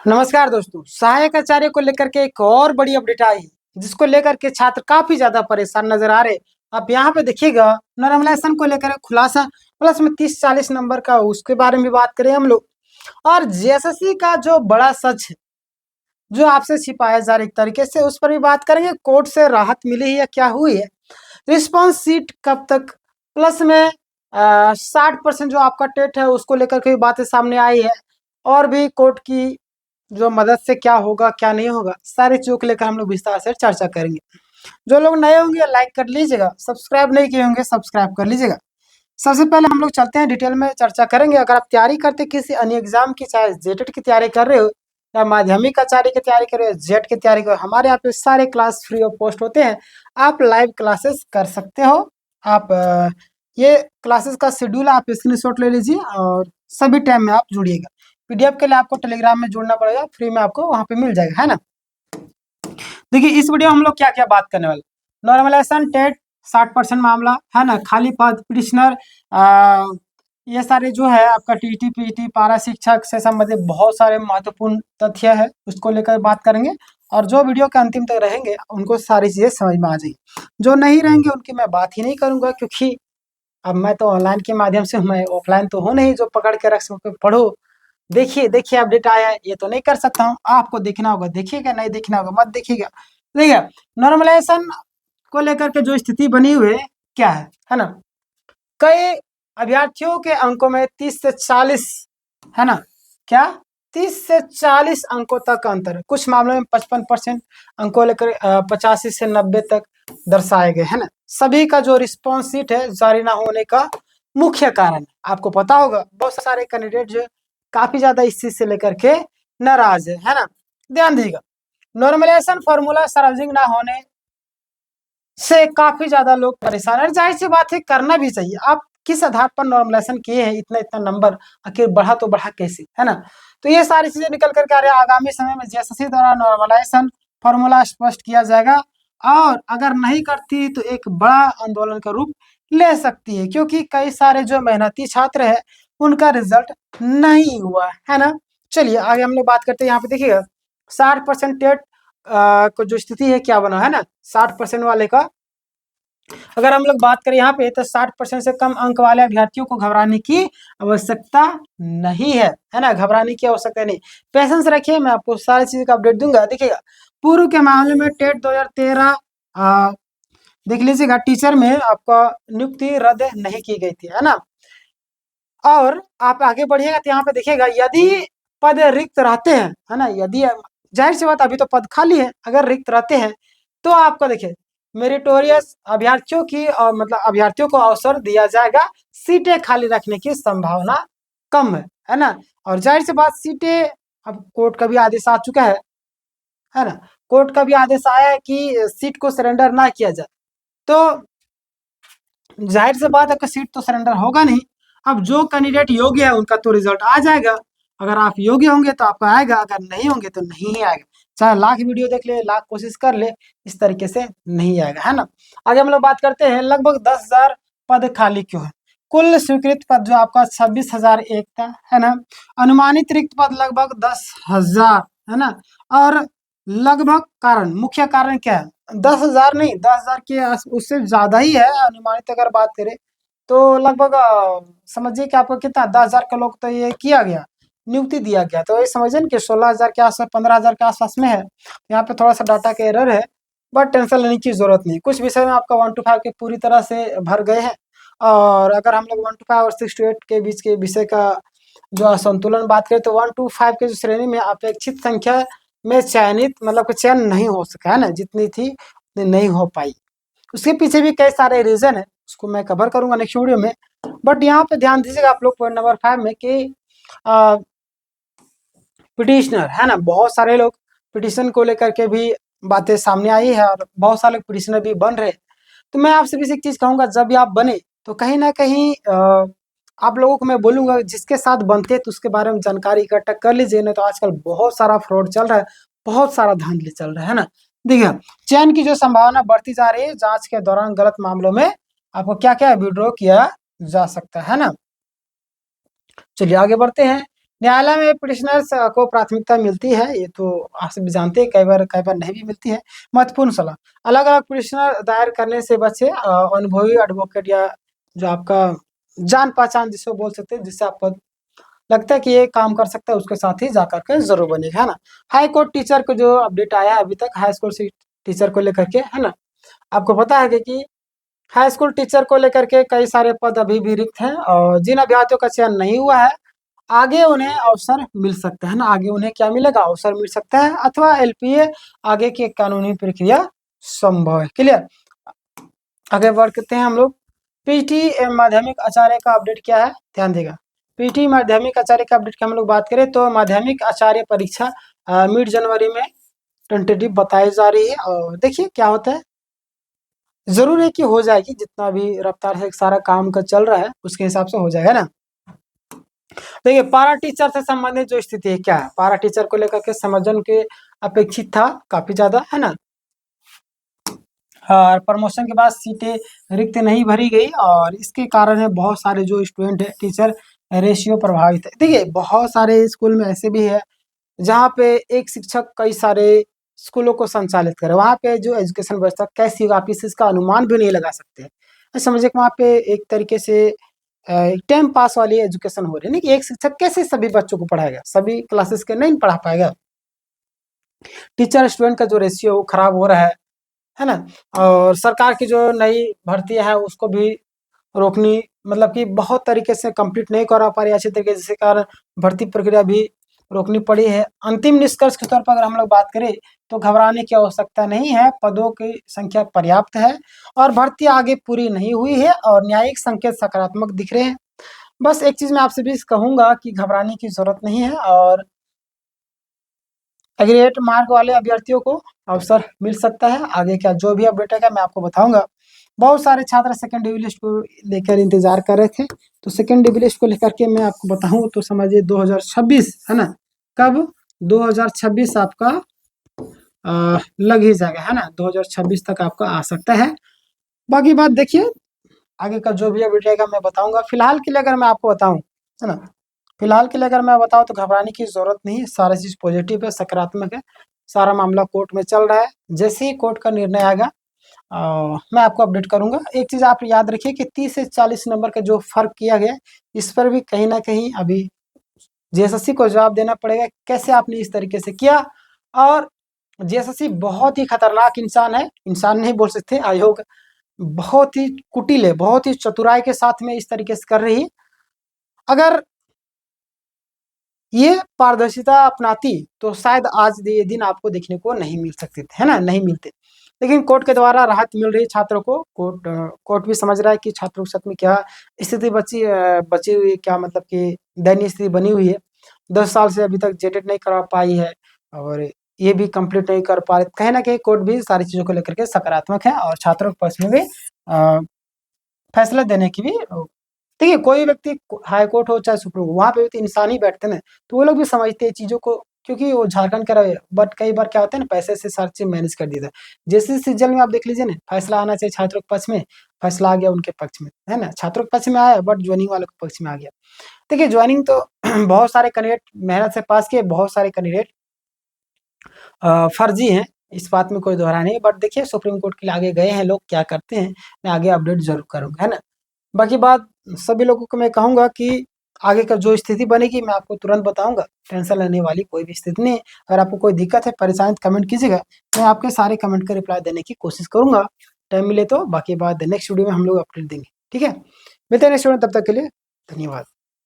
नमस्कार दोस्तों, सहायक आचार्य को लेकर के एक और बड़ी अपडेट आई है, जिसको लेकर के छात्र काफी ज्यादा परेशान नजर आ रहे। आप यहाँ पे देखिएगा, नॉर्मलाइजेशन को लेकर खुलासा प्लस में 30-40 नंबर का, उसके बारे में बात करें हम लोग। और जेएसएससी का जो बड़ा सच है, जो आपसे छिपाया जा रहा है एक तरीके से, उस पर भी बात करेंगे। कोर्ट से राहत मिली है या क्या हुई है, रिस्पॉन्स सीट कब तक, प्लस में 60% जो आपका टेट है उसको लेकर के भी बातें सामने आई है। और भी कोर्ट की जो मदद से क्या होगा क्या नहीं होगा, सारी चीजों को लेकर हम लोग विस्तार से चर्चा करेंगे। जो लोग नए होंगे लाइक कर लीजिएगा, सब्सक्राइब नहीं किए होंगे सब्सक्राइब कर लीजिएगा। सबसे पहले हम लोग चलते हैं, डिटेल में चर्चा करेंगे। अगर आप तैयारी करते किसी अन्य एग्जाम की, चाहे जेटेट की तैयारी कर रहे हो या माध्यमिक आचार्य की तैयारी कर रहे हो, जेट की तैयारी कर रहे हो, हमारे यहाँ पे सारे क्लास फ्री ऑफ कॉस्ट होते हैं। आप लाइव क्लासेस कर सकते हो। आप ये क्लासेस का शेड्यूल आप स्क्रीनशॉट ले लीजिए और सभी टाइम में आप जुड़िएगा। पीडीएफ के लिए आपको टेलीग्राम में जुड़ना पड़ेगा, फ्री में आपको वहां पे मिल जाएगा, है ना। देखिए, इस वीडियो में हम लोग क्या क्या बात करने वाले। नॉर्मलाइजेशन टेट 60% मामला है ना, खाली पद, पिटिशनर, ये सारे जो है आपका टीटी पीटी पारा शिक्षक से संबंधित बहुत सारे महत्वपूर्ण तथ्य है, उसको लेकर बात करेंगे। और जो वीडियो के अंतिम तक रहेंगे उनको सारी चीजें समझ में आ जाएगी। जो नहीं रहेंगे उनकी मैं बात ही नहीं करूंगा, क्योंकि अब मैं तो ऑनलाइन के माध्यम से हूँ, मैं ऑफलाइन तो हूँ नहीं जो पकड़ के रख सको पढ़ो। देखिए देखिए अपडेट आया है, ये तो नहीं कर सकता हूँ। आपको देखना होगा देखिएगा, नहीं देखना होगा मत देखिएगा। देखिए, नॉर्मलाइजेशन को लेकर के जो स्थिति बनी हुई है क्या है ना, कई अभ्यर्थियों के अंकों में 30 से 40, है ना, क्या 30 से 40 अंकों तक का अंतर है। कुछ मामलों में 55% अंकों लेकर 85 से 90 तक दर्शाए गए, है ना। सभी का जो रिस्पॉन्स सीट है जारी ना होने का मुख्य कारण आपको पता होगा, बहुत सारे कैंडिडेट जो काफी ज्यादा इस चीज से लेकर के नाराज है ना। ध्यान दीजिएगा, नॉर्मलाइजेशन फॉर्मूला सार्वजनिक ना होने से काफी ज्यादा लोग परेशान है। जाहिर सी बात है, करना भी चाहिए। आप किस आधार पर नॉर्मलाइजेशन किए हैं, इतना इतना नंबर आखिर बढ़ा तो बढ़ा कैसे, है ना। तो ये सारी चीजें निकल करके आ रही है। आगामी समय में जेएसएससी द्वारा नॉर्मलाइजेशन फॉर्मूला स्पष्ट किया जाएगा, और अगर नहीं करती तो एक बड़ा आंदोलन का रूप ले सकती है, क्योंकि कई सारे जो मेहनती छात्र है उनका रिजल्ट नहीं हुआ, है ना। चलिए आगे हम लोग बात करते हैं। यहाँ पे देखिएगा, 60% टेट को जो स्थिति है क्या बना है ना, 60% वाले का अगर हम लोग बात करें यहाँ पे, तो 60% से कम अंक वाले अभ्यर्थियों को घबराने की आवश्यकता नहीं है ना। घबराने की आवश्यकता नहीं, पेशेंस रखिए, मैं आपको सारी चीज का अपडेट दूंगा। देखिएगा, पूर्व के मामले में टेट 2013 देख लीजिएगा, टीचर में आपका नियुक्ति रद्द नहीं की गई थी, है ना। और आप आगे बढ़िएगा तो यहाँ पे देखिएगा, यदि पद रिक्त रहते हैं, है ना, यदि जाहिर सी बात अभी तो पद खाली है, अगर रिक्त रहते हैं तो आपको देखिए मेरिटोरियस अभ्यर्थियों की मतलब अभ्यर्थियों को अवसर दिया जाएगा। सीटें खाली रखने की संभावना कम है ना। और जाहिर सी बात, सीटें, अब कोर्ट का भी आदेश आ चुका है ना। कोर्ट का भी आदेश आया है कि सीट को सरेंडर ना किया जाए, तो जाहिर सी बात है कि सीट तो सरेंडर होगा नहीं। अब जो कैंडिडेट योग्य है उनका तो रिजल्ट आ जाएगा। अगर आप योग्य होंगे तो आपका आएगा, अगर नहीं होंगे तो नहीं आएगा। चाहे लाख वीडियो देख ले, लाख कोशिश कर ले, इस तरीके से नहीं आएगा, है ना। आगे हम लोग बात करते हैं, लगभग 10,000 पद खाली क्यों है। कुल स्वीकृत पद जो आपका 26,001 था, है ना। अनुमानित रिक्त पद लगभग 10,000, है ना। और लगभग कारण, मुख्य कारण क्या है, 10,000 नहीं, 10,000 के उससे ज्यादा ही है अनुमानित। अगर बात करें तो लगभग समझिए कि आपको कितना 10,000 का लोग तो ये किया गया, नियुक्ति दिया गया, तो ये समझिए कि 16,000 के आसपास, 15,000 के आसपास में है। यहाँ पे थोड़ा सा डाटा का एरर है, बट टेंशन लेने की जरूरत नहीं। कुछ विषय में आपका 1 to 5 के पूरी तरह से भर गए हैं। और अगर हम लोग 1 to 5 और 6 to 8 के बीच के विषय का जो असंतुलन बात करें, तो 1 to 5 के जो श्रेणी में अपेक्षित संख्या में चयनित, मतलब चयन नहीं हो सका, है ना, जितनी थी उतनी नहीं हो पाई। उसके पीछे भी कई सारे रीजन है, उसको मैं कवर करूंगा नेक्स्ट वीडियो में। बट यहाँ पे ध्यान दीजिएगा आप लोग पॉइंट नंबर 5 में कि पिटिशनर, है ना, बहुत सारे लोग पिटिशन को लेकर के भी बातें सामने आई है, और बहुत सारे पिटिशनर भी बन रहे हैं। तो मैं आपसे भी एक चीज कहूंगा, जब भी आप बने तो कहीं ना कहीं आप लोगों को मैं बोलूंगा, जिसके साथ बनते हैं तो उसके बारे में जानकारी इकट्ठा कर लीजिए, नहीं तो आजकल बहुत सारा फ्रॉड चल रहा है, बहुत सारा धांधली चल रहा है ना। देखिए, चयन की जो संभावना बढ़ती जा रही है, जांच के दौरान गलत मामलों में आपको क्या क्या विड्रॉ किया जा सकता है ना। चलिए आगे बढ़ते हैं। न्यायालय में पिटिशनर्स को प्राथमिकता मिलती है, ये तो आप सभी जानते हैं, कई बार नहीं भी मिलती है। महत्वपूर्ण सलाह, अलग-अलग पिटिशनर दायर करने से बचे, अनुभवी एडवोकेट या जो आपका जान-पहचान जिसको बोल सकते हैं, जिससे आपको लगता है कि ये काम कर सकता है, उसके साथ ही जाकर के ज़रूर बनेगा, है ना? हाई कोर्ट टीचर को जो अपडेट आया है अभी तक हाई स्कूल से टीचर को लेकर के, है ना? आपको पता है कि हाई स्कूल टीचर को लेकर के कई सारे पद अभी भी रिक्त हैं और जिन अभ्यर्थियों का चयन नहीं हुआ है, आगे उन्हें अवसर मिल सकता है ना, आगे उन्हें क्या मिलेगा? अवसर मिल सकता है अथवा एलपीए आगे की कानूनी प्रक्रिया संभव है। क्लियर? आगे बढ़ते हैं हम लोग। पीटी माध्यमिक आचार्य का अपडेट क्या है? ध्यान देगा। पीटी माध्यमिक आचार्य का अपडेट की हम लोग बात करें तो माध्यमिक आचार्य परीक्षा मिड जनवरी में टेंटेटिव बताई जा रही है और देखिए क्या होता है। ज़रूर है कि हो जाएगी, जितना भी रफ्तार से सारा काम का चल रहा है उसके हिसाब से हो जाएगा ना। देखिए पारा टीचर से संबंधित जो स्थिति है क्या है, पारा टीचर को लेकर के समर्थन के अपेक्षित था काफी ज्यादा, है ना। और प्रमोशन के बाद सीटें रिक्त नहीं भरी गई और इसके कारण है बहुत सारे जो स्टूडेंट है टीचर रेशियो प्रभावित है। देखिए बहुत सारे स्कूल में ऐसे भी है जहाँ पे एक शिक्षक कई सारे स्कूलों को संचालित करे, वहाँ पे जो एजुकेशन व्यवस्था कैसी होगी आप इसका अनुमान भी नहीं लगा सकते। समझिए कि वहाँ पे एक तरीके से टाइम पास वाली एजुकेशन हो रही है, नहीं कि एक शिक्षक कैसे सभी बच्चों को पढ़ाएगा, सभी क्लासेस के नहीं पढ़ा पाएगा। टीचर स्टूडेंट का जो रेशियो वो खराब हो रहा है ना। और सरकार की जो नई भर्ती है उसको भी रोकनी, मतलब कि बहुत तरीके से कंप्लीट नहीं करा पा रही अच्छी तरीके से, जिसके कारण भर्ती प्रक्रिया भी रोकनी पड़ी है। अंतिम निष्कर्ष के तौर पर अगर हम लोग बात करें तो घबराने की आवश्यकता नहीं है, पदों की संख्या पर्याप्त है और भर्ती आगे पूरी नहीं हुई है और न्यायिक संकेत सकारात्मक दिख रहे हैं। बस एक चीज़ मैं आपसे भी कहूँगा कि घबराने की ज़रूरत नहीं है और एग्रीगेट मार्क वाले अभ्यर्थियों को अवसर मिल सकता है। आगे का जो भी अपडेट है मैं आपको बताऊँगा। बहुत सारे छात्र सेकंड डिवी लिस्ट को लेकर इंतज़ार कर रहे थे, तो सेकंड डिवी लिस्ट को लेकर के मैं आपको बताऊँ तो समझिए 2026 है ना, कब? 2026 आपका लग ही जाएगा, है ना, 2026 तक आपका आ सकता है। बाकी बात देखिए आगे का जो भी अपडेट रहेगा मैं बताऊँगा। फिलहाल के लिए अगर मैं आपको बताऊँ, है ना, फिलहाल के लिए अगर मैं बताऊँ तो घबराने की ज़रूरत नहीं है, सारा चीज़ पॉजिटिव है, सकारात्मक है। सारा मामला कोर्ट में चल रहा है, जैसे ही कोर्ट का निर्णय आएगा मैं आपको अपडेट करूँगा। एक चीज़ आप याद रखिए कि 30 से 40 नंबर का जो फ़र्क किया गया है, इस पर भी कहीं न कहीं अभी जेएसएससी को जवाब देना पड़ेगा, कैसे आपने इस तरीके से किया। और जेएसएससी बहुत ही खतरनाक इंसान नहीं बोल सकते, आयोग बहुत ही कुटिल है, बहुत ही चतुराई के साथ में इस तरीके से कर रही है। अगर ये पारदर्शिता अपनाती तो शायद आज ये दिन आपको देखने को नहीं मिल सकते थे, है ना? नहीं मिलते। लेकिन कोर्ट के द्वारा राहत मिल रही है छात्रों को। कोर्ट भी समझ रहा है कि छात्रों के साथ में क्या स्थिति बची हुई है, क्या मतलब कि दयनीय स्थिति बनी हुई है। 10 साल से अभी तक जेटेट नहीं करा पाई है और ये भी कंप्लीट नहीं कर पा रहे। कहीं न कहीं कोर्ट भी सारी चीज़ों को लेकर के सकारात्मक है और छात्रों के पक्ष में भी अ, फैसला देने की भी देखिए कोई व्यक्ति हाई कोर्ट हो चाहे सुप्रीम कोर्ट, वहाँ पे भी तो इंसान ही बैठते हैं ना, तो वो लोग भी समझते हैं चीज़ों को, क्योंकि वो झारखंड का रहे। बट कई बार क्या होता है ना, पैसे से सारी चीज़ मैनेज कर दिया जाता है। जैसे सीजन में आप देख लीजिए ना, फैसला आना चाहिए छात्रों के पक्ष में, फैसला आ गया उनके पक्ष में, है ना? छात्रों के पक्ष में आया बट ज्वाइनिंग वालों के पक्ष में आ गया। देखिए ज्वाइनिंग तो बहुत सारे कैंडिडेट मेहनत से पास किए, बहुत सारे कैंडिडेट फर्जी हैं, इस बात में कोई दोहराई नहीं। बट देखिए सुप्रीम कोर्ट के लिए आगे गए हैं लोग, क्या करते हैं, मैं आगे अपडेट ज़रूर करूँगा, है ना? बाकी बात सभी लोगों को मैं कहूँगा कि आगे का जो स्थिति बनेगी मैं आपको तुरंत बताऊँगा, टेंशन लेने वाली कोई भी स्थिति नहीं है। अगर आपको कोई दिक्कत है, परेशानी तो कमेंट कीजिएगा, मैं आपके सारे कमेंट का रिप्लाई देने की कोशिश करूँगा, टाइम मिले तो। बाकी बात नेक्स्ट वीडियो में हम लोग अपडेट देंगे, ठीक है? मिलते हैं नेक्स्ट वीडियो में, तब तक के लिए धन्यवाद।